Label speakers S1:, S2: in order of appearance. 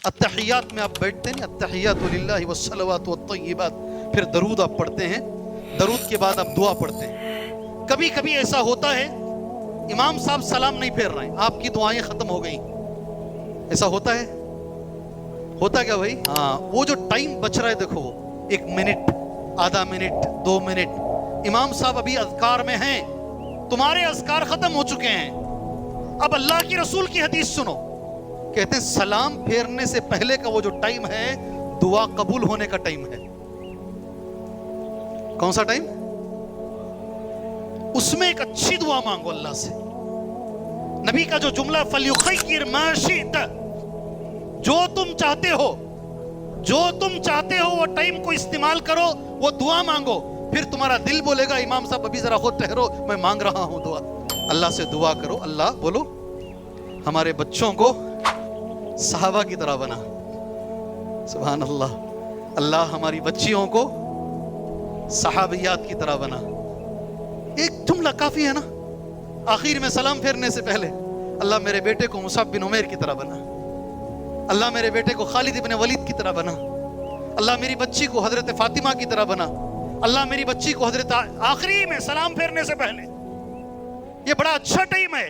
S1: التحیات میں آپ بیٹھتے ہیں، التحیات للہ والصلوات والطیبات، پھر درود آپ پڑھتے ہیں، درود کے بعد آپ دعا پڑھتے ہیں۔ کبھی کبھی ایسا ہوتا ہے امام صاحب سلام نہیں پھیر رہے ہیں، آپ کی دعائیں ختم ہو گئیں، ایسا ہوتا ہے؟ ہوتا کیا بھائی؟ ہاں، وہ جو ٹائم بچ رہا ہے، دیکھو 1 منٹ، آدھا منٹ، 2 منٹ، امام صاحب ابھی اذکار میں ہیں، تمہارے اذکار ختم ہو چکے ہیں۔ اب اللہ کی رسول کی حدیث سنو، کہتے ہیں سلام پھیرنے سے پہلے کا وہ جو ٹائم ہے دعا قبول ہونے کا ٹائم ہے۔ کون سا ٹائم؟ اس میں ایک اچھی دعا مانگو اللہ سے۔ نبی کا جو جملہ فَلْيُخَيِّرْ مَا شِئْتَ، جو تم چاہتے ہو، جو تم چاہتے ہو وہ ٹائم کو استعمال کرو، وہ دعا مانگو، پھر تمہارا دل بولے گا امام صاحب ابھی ذرا خود ٹھہرو، میں مانگ رہا ہوں دعا۔ اللہ سے دعا کرو، اللہ بولو ہمارے بچوں کو صحابہ کی طرح بنا، سبحان اللہ، اللہ ہماری بچیوں کو صحابیات کی طرح بنا۔ ایک جملہ کافی ہے نا؟ آخر میں سلام پھیرنے سے پہلے اللہ میرے بیٹے کو مصعب بن عمیر کی طرح بنا، اللہ میرے بیٹے کو خالد بن ولید کی طرح بنا، اللہ میری بچی کو حضرت فاطمہ کی طرح بنا، اللہ میری بچی کو حضرت، آخری میں سلام پھیرنے سے پہلے۔ یہ بڑا اچھا ٹائم ہے۔